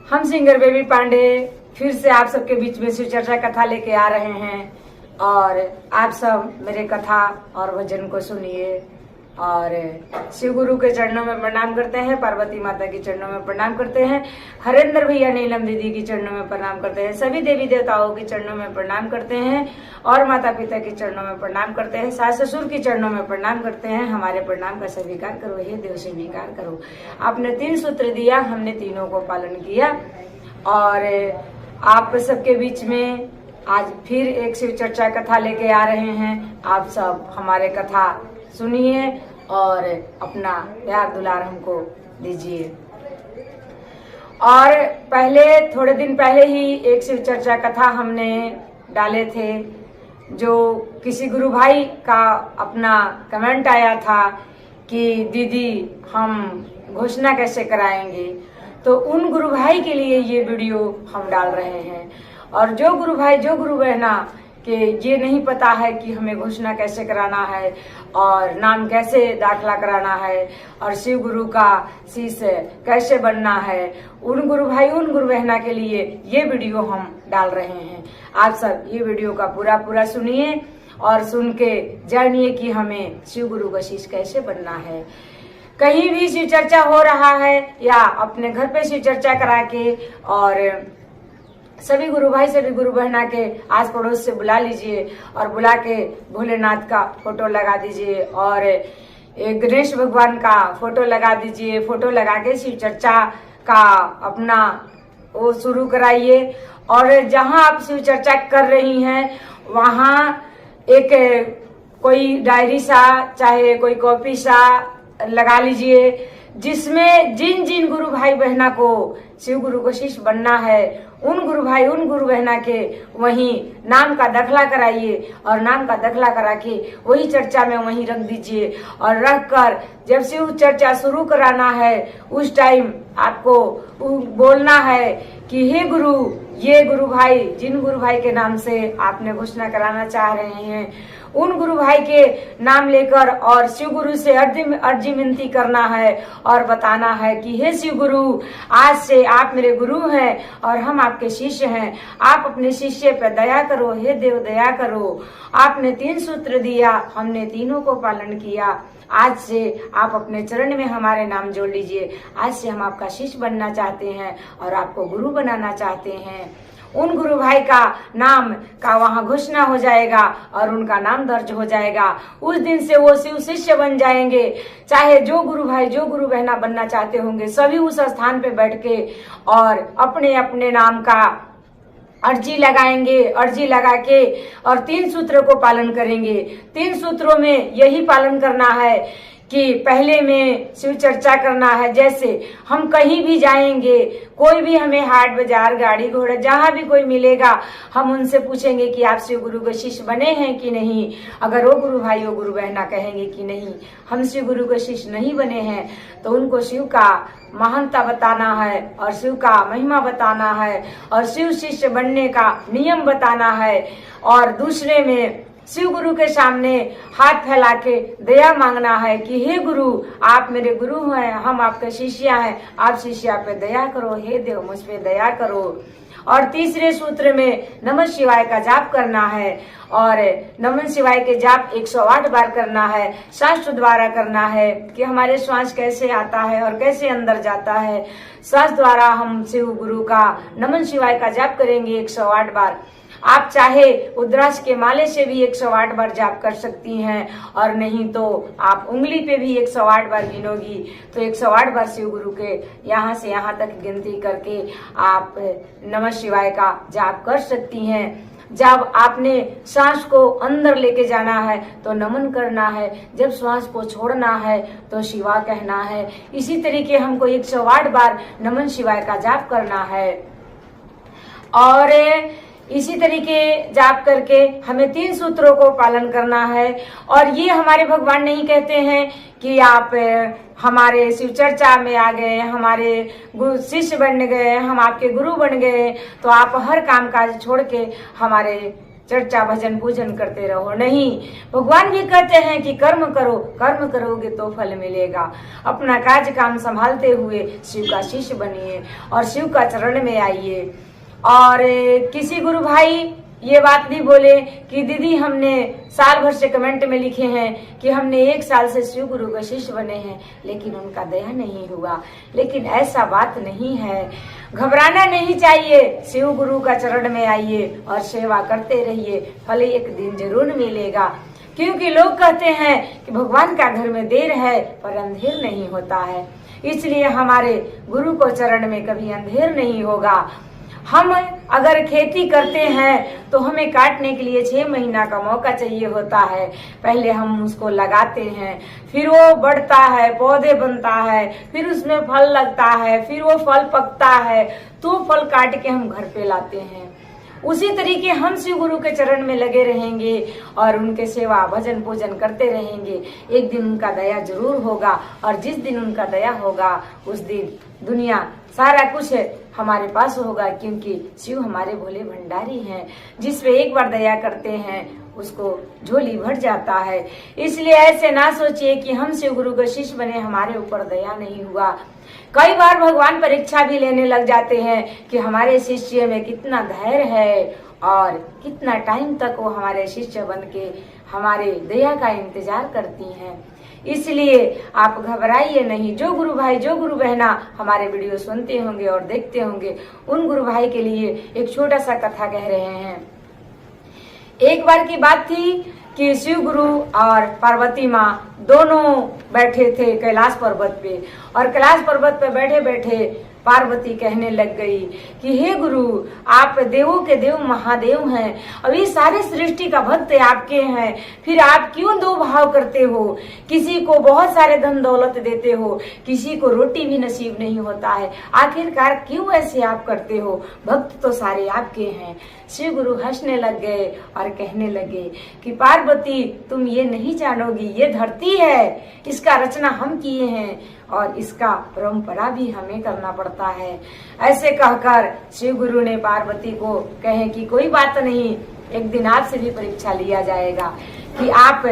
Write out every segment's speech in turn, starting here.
हम singer baby Pandey फिर से आप सबके बीच में शिव चर्चा कथा लेके आ रहे हैं और आप सब मेरे कथा और भजन को सुनिए और शिव गुरु के चरणों में प्रणाम करते हैं, पार्वती माता के चरणों में प्रणाम करते हैं, हरेंद्र भैया नीलम दीदी की चरणों में प्रणाम करते हैं, सभी देवी देवताओं के चरणों में प्रणाम करते हैं और माता पिता के चरणों में प्रणाम करते हैं, सास ससुर के चरणों में प्रणाम करते हैं। हमारे प्रणाम का स्वीकार करो, हे देव स्वीकार करो। आपने 3 सूत्र दिया, हमने तीनों को पालन किया और आप सबके बीच में आज फिर एक शिव चर्चा कथा लेके आ रहे हैं। आप सब हमारे कथा सुनिए और अपना प्यार दुलार हमको दीजिए। और थोड़े दिन पहले ही एक शिव चर्चा कथा हमने डाले थे, जो किसी गुरु भाई का अपना कमेंट आया था कि दीदी हम घोषणा कैसे कराएंगे, तो उन गुरु भाई के लिए ये वीडियो हम डाल रहे हैं। और जो गुरु भाई, जो गुरु बहना कि ये नहीं पता है कि हमें घोषणा कैसे कराना है और नाम कैसे दाखला कराना है और शिव गुरु का शिष्य कैसे बनना है, उन गुरु भाई, उन गुरु बहना के लिए ये वीडियो हम डाल रहे हैं। आप सब ये वीडियो का पूरा सुनिए और सुन के जानिए कि हमें शिव गुरु का शिष्य कैसे बनना है। कहीं भी शिव चर्चा हो रहा है या अपने घर पे शिव चर्चा करा के और सभी गुरु भाई, सभी गुरु बहना के आस पड़ोस से बुला लीजिए और बुला के भोलेनाथ का फोटो लगा दीजिए और गणेश भगवान का फोटो लगा दीजिए। फोटो लगा के शिव चर्चा का अपना वो शुरू कराइए और जहां आप शिव चर्चा कर रही हैं वहां एक कोई डायरी सा, चाहे कोई कॉपी सा लगा लीजिए, जिसमें जिन जिन गुरु भाई बहना को शिव गुरु को शिष्य बनना है, उन गुरु भाई, उन गुरु बहना के वहीं नाम का दाखला कराइए और नाम का दाखला करा के वही चर्चा में वहीं रख दीजिए। और रख कर जब शिव चर्चा शुरू कराना है उस टाइम आपको बोलना है कि हे गुरु, ये गुरु भाई, जिन गुरु भाई के नाम से आपने घोषणा कराना चाह रहे हैं, उन गुरु भाई के नाम लेकर और शिव गुरु से अर्जी विनती करना है और बताना है कि हे शिव गुरु, आज से आप मेरे गुरु हैं और हम आपके शिष्य हैं। आप अपने शिष्य पर दया करो, हे देव दया करो। आपने 3 सूत्र दिया, हमने तीनों को पालन किया। आज से आप अपने चरण में हमारे नाम जोड़ लीजिए। आज से हम आपका शिष्य बनना चाहते हैं और आपको गुरु बनाना चाहते हैं। उन गुरु भाई का नाम का वहां घोषणा हो जाएगा और उनका नाम दर्ज हो जाएगा। उस दिन से वो शिव शिष्य बन जाएंगे। चाहे जो गुरु भाई, जो गुरु बहना बनना चाहते होंगे, सभी उस स्थान पे बैठ के और अपने अपने नाम का अर्जी लगाएंगे। अर्जी लगा के और 3 सूत्रों को पालन करेंगे। 3 सूत्रों में यही पालन करना है कि पहले में शिव चर्चा करना है। जैसे हम कहीं भी जाएंगे, कोई भी हमें हाट बाजार, गाड़ी घोड़ा, जहां भी कोई मिलेगा, हम उनसे पूछेंगे कि आप शिव गुरु के शिष्य बने हैं कि नहीं। अगर वो गुरु भाई, वो गुरु बहना कहेंगे कि नहीं, हम शिव गुरु के शिष्य नहीं बने हैं, तो उनको शिव का महानता बताना है और शिव का महिमा बताना है और शिव शिष्य बनने का नियम बताना है। और दूसरे में शिव गुरु के सामने हाथ फैला के दया मांगना है कि हे गुरु, आप मेरे गुरु हैं, हम आपके शिष्य हैं, आप शिष्या पे दया करो, हे देव मुझ पे दया करो। और तीसरे सूत्र में नमः शिवाय का जाप करना है और नमः शिवाय के जाप 108 बार करना है। श्वास द्वारा करना है कि हमारे श्वास कैसे आता है और कैसे अंदर जाता है। श्वास द्वारा हम शिव गुरु का नमः शिवाय का जाप करेंगे 108 बार। आप चाहे उद्राक्ष के माले से भी 108 बार जाप कर सकती हैं और नहीं तो आप उंगली पे भी 108 बार गिनोगी तो 108 बार शिव गुरु के यहाँ से यहाँ तक गिनती करके आप नमः शिवाय का जाप कर सकती हैं। जब आपने सांस को अंदर लेके जाना है तो नमन करना है, जब श्वास को छोड़ना है तो शिवा कहना है। इसी तरीके हमको 108 बार नमन शिवाय का जाप करना है और इसी तरीके जाप करके हमें 3 सूत्रों को पालन करना है। और ये हमारे भगवान नहीं कहते हैं कि आप हमारे शिव चर्चा में आ गए, हमारे गुरु शिष्य बन गए, हम आपके गुरु बन गए तो आप हर काम काज छोड़ के हमारे चर्चा भजन पूजन करते रहो। नहीं, भगवान भी कहते हैं कि कर्म करो, कर्म करोगे तो फल मिलेगा। अपना कार्य काम संभालते हुए शिव का शिष्य बनिए और शिव का चरण में आइए। और किसी गुरु भाई ये बात भी बोले कि दीदी हमने साल भर से कमेंट में लिखे हैं कि हमने 1 साल से शिव गुरु का शिष्य बने हैं लेकिन उनका दया नहीं हुआ। लेकिन ऐसा बात नहीं है, घबराना नहीं चाहिए। शिव गुरु का चरण में आइए और सेवा करते रहिए, फल एक दिन जरूर मिलेगा। क्योंकि लोग कहते हैं कि भगवान का घर में देर है पर अंधेर नहीं होता है, इसलिए हमारे गुरु को चरण में कभी अंधेर नहीं होगा। हम अगर खेती करते हैं तो हमें काटने के लिए 6 महीना का मौका चाहिए होता है। पहले हम उसको लगाते हैं, फिर वो बढ़ता है, पौधे बनता है, फिर उसमें फल लगता है, फिर वो फल पकता है, तो फल काट के हम घर पे लाते हैं। उसी तरीके हम शिव गुरु के चरण में लगे रहेंगे और उनके सेवा भजन पूजन करते रहेंगे, एक दिन उनका दया जरूर होगा। और जिस दिन उनका दया होगा उस दिन दुनिया सारा कुछ हमारे पास होगा, क्योंकि शिव हमारे भोले भंडारी हैं। जिस पे एक बार दया करते हैं उसको झोली भर जाता है। इसलिए ऐसे ना सोचिए कि हम शिव गुरु के शिष्य बने, हमारे ऊपर दया नहीं हुआ। कई बार भगवान परीक्षा भी लेने लग जाते हैं कि हमारे शिष्य में कितना धैर्य है और कितना टाइम तक वो हमारे शिष्य बन के हमारे दया का इंतजार करती हैं। इसलिए आप घबराइए नहीं। जो गुरु भाई, जो गुरु बहना हमारे वीडियो सुनते होंगे और देखते होंगे, उन गुरु भाई के लिए एक छोटा सा कथा कह रहे हैं। एक बार की बात थी कि शिव गुरु और पार्वती माँ दोनों बैठे थे कैलाश पर्वत पे, और कैलाश पर्वत पे बैठे बैठे पार्वती कहने लग गई कि हे गुरु, आप देवों के देव महादेव हैं, अभी सारे सृष्टि का भक्त आपके हैं, फिर आप क्यों दो भाव करते हो? किसी को बहुत सारे धन दौलत देते हो, किसी को रोटी भी नसीब नहीं होता है, आखिरकार क्यों ऐसे आप करते हो? भक्त तो सारे आपके हैं। शिव गुरु हंसने लग गए और कहने लगे कि पार्वती, तुम ये नहीं जानोगी, ये धरती है, इसका रचना हम किए हैं और इसका परंपरा भी हमें करना पड़ता है। ऐसे कहकर शिव गुरु ने पार्वती को कहे कि कोई बात नहीं, एक दिन आपसे भी परीक्षा लिया जाएगा कि आप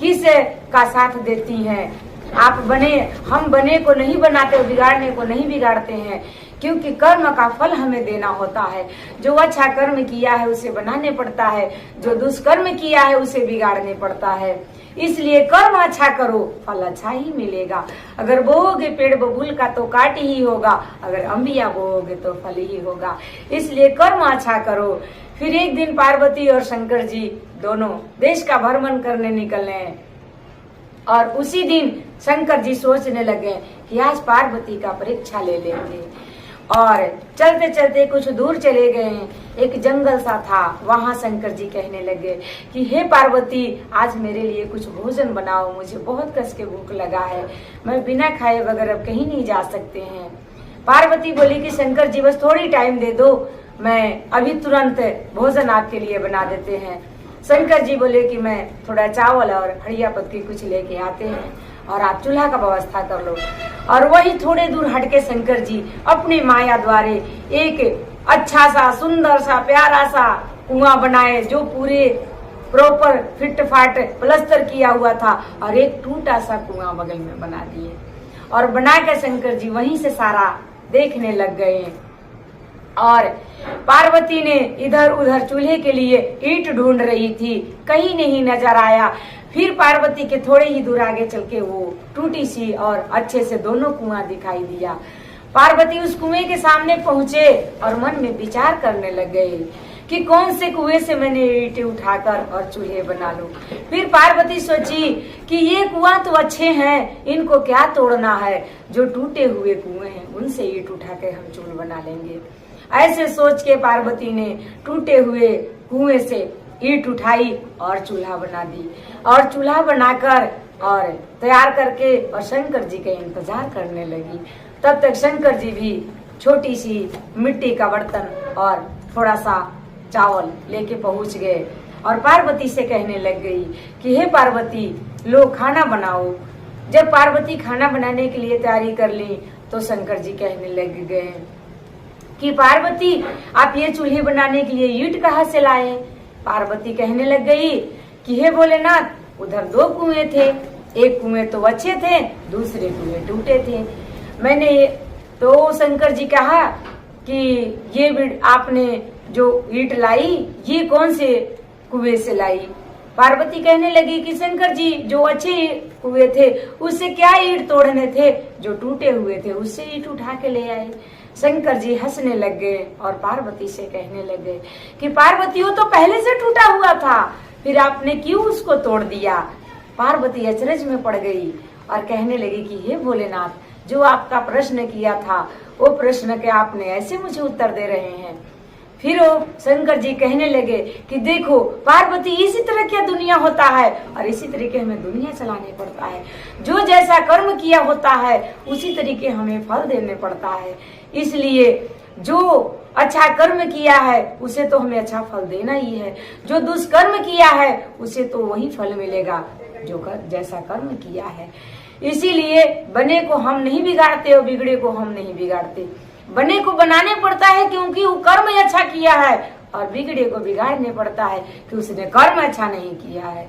किस का साथ देती हैं। आप बने, हम बने को नहीं बनाते, बिगाड़ने को नहीं बिगाड़ते हैं, क्योंकि कर्म का फल हमें देना होता है। जो अच्छा कर्म किया है उसे बनाने पड़ता है, जो दुष्कर्म किया है उसे बिगाड़ने पड़ता है। इसलिए कर्म अच्छा करो, फल अच्छा ही मिलेगा। अगर बोओगे पेड़ बबूल का तो काट ही होगा, अगर अंबिया बोओगे तो फल ही होगा। इसलिए कर्म अच्छा करो। फिर एक दिन पार्वती और शंकर जी दोनों देश का भ्रमण करने निकले और उसी दिन शंकर जी सोचने लगे कि आज पार्वती का परीक्षा ले लेंगे। और चलते चलते कुछ दूर चले गए, एक जंगल सा था, वहां शंकर जी कहने लगे कि हे पार्वती, आज मेरे लिए कुछ भोजन बनाओ, मुझे बहुत कस के भूख लगा है, मैं बिना खाए बगैर अब कहीं नहीं जा सकते हैं। पार्वती बोली कि शंकर जी बस थोड़ी टाइम दे दो, मैं अभी तुरंत भोजन आपके लिए बना देते हैं। शंकर जी बोले कि मैं थोड़ा चावल और हड़िया पत्ती कुछ लेके आते हैं और आप चूल्हा का व्यवस्था कर लो। और वही थोड़े दूर हटके शंकर जी अपने माया द्वारे एक अच्छा सा, सुंदर सा, प्यारा सा कुआं बनाए, जो पूरे प्रॉपर फिट फाट प्लस्तर किया हुआ था, और एक टूटा सा कुआं बगल में बना दिए। और बनाकर शंकर जी वहीं से सारा देखने लग गए। और पार्वती ने इधर उधर चूल्हे के लिए ईंट ढूंढ रही थी, कहीं नहीं नजर आया। फिर पार्वती के थोड़े ही दूर आगे चल के वो टूटी सी और अच्छे से दोनों कुआं दिखाई दिया। पार्वती उस कुएं के सामने पहुंचे और मन में विचार करने लग गए कि कौन से कुएं से मैंने ईंटें उठाकर और चूल्हे बना लूं। फिर पार्वती सोची कि ये कुआं तो अच्छे हैं, इनको क्या तोड़ना है, जो टूटे हुए कुएं हैं उनसे ईंट उठा के हम चूल्हा बना लेंगे। ऐसे सोच के पार्वती ने टूटे हुए कुएं से ईंट उठाई और चूल्हा बना दी। और चूल्हा बनाकर और तैयार करके और शंकर जी का इंतजार करने लगी। तब तक शंकर जी भी छोटी सी मिट्टी का बर्तन और थोड़ा सा चावल लेके पहुंच गए और पार्वती से कहने लग गई कि हे पार्वती, लो खाना बनाओ। जब पार्वती खाना बनाने के लिए तैयारी कर ली तो शंकर जी कहने लग गए कि पार्वती, आप ये चूल्हे बनाने के लिए ईंट कहाँ से लाए? पार्वती कहने लग गई कि हे भोलेनाथ, उधर 2 कुएं थे, एक कुएं तो अच्छे थे, दूसरे कुएं टूटे थे। मैंने तो शंकर जी कहा कि ये आपने जो ईंट लाई ये कौन से कुएं से लाई? पार्वती कहने लगी कि शंकर जी, जो अच्छे कुएं थे उससे क्या ईंट तोड़ने थे, जो टूटे हुए थे उससे ईंट उठा के ले आए। शंकर जी हंसने लग गए और पार्वती से कहने लग गए कि पार्वती, वो तो पहले से टूटा हुआ था, फिर आपने क्यों उसको तोड़ दिया? पार्वती अचरज में पड़ गई और कहने लगी कि हे भोलेनाथ, जो आपका प्रश्न किया था वो प्रश्न के आपने ऐसे मुझे उत्तर दे रहे हैं। फिर वो शंकर जी कहने लगे कि देखो पार्वती, इसी तरह की दुनिया होता है और इसी तरीके हमें दुनिया चलाने पड़ता है। जो जैसा कर्म किया होता है उसी तरीके हमें फल देने पड़ता है। इसलिए जो अच्छा कर्म किया है उसे तो हमें अच्छा फल देना ही है, जो दुष्कर्म किया है उसे तो वही फल मिलेगा जो जैसा कर्म किया है। इसीलिए बने को हम नहीं बिगाड़ते और बिगड़े को हम नहीं बिगाड़ते। बने को बनाने पड़ता है क्योंकि वो कर्म अच्छा किया है, और बिगड़े को बिगाड़ने पड़ता है कि उसने कर्म अच्छा नहीं किया है।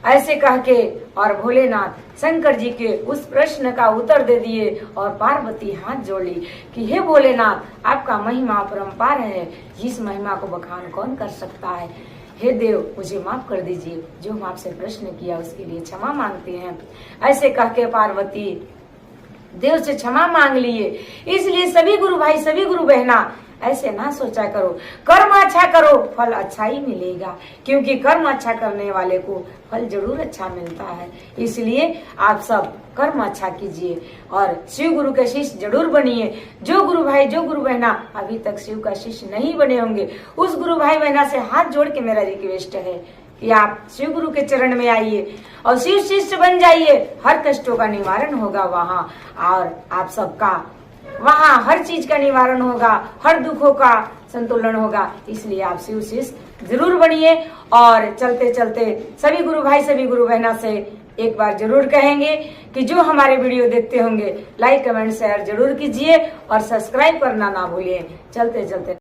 ऐसे कह के और भोलेनाथ शंकर जी के उस प्रश्न का उत्तर दे दिए और पार्वती हाथ जोड़ ली कि हे भोलेनाथ, आपका महिमा अपरंपार है, जिस महिमा को बखान कौन कर सकता है। हे देव, मुझे माफ कर दीजिए, जो हम आपसे प्रश्न किया उसके लिए क्षमा मांगते हैं। ऐसे कह के पार्वती देव से क्षमा मांग लिए। इसलिए सभी गुरु भाई, सभी गुरु बहना, ऐसे ना सोचा करो, कर्म अच्छा करो फल अच्छा ही मिलेगा, क्योंकि कर्म अच्छा करने वाले को फल जरूर अच्छा मिलता है। इसलिए आप सब कर्म अच्छा कीजिए और शिव गुरु के शिष्य जरूर बनिए। जो गुरु भाई, जो गुरु बहना अभी तक शिव का शिष्य नहीं बने होंगे, उस गुरु भाई बहना से हाथ जोड़ के मेरा रिक्वेस्ट है कि आप शिव गुरु के चरण में आइए और शिव शिष्य बन जाइए। हर कष्टों का निवारण होगा वहाँ, और आप सबका वहाँ हर चीज का निवारण होगा, हर दुखों का संतुलन होगा। इसलिए आप शिव शिष्य जरूर बनिए। और चलते चलते सभी गुरु भाई, सभी गुरु बहना से एक बार जरूर कहेंगे कि जो हमारे वीडियो देखते होंगे लाइक कमेंट शेयर जरूर कीजिए और सब्सक्राइब करना ना भूलिए। चलते चलते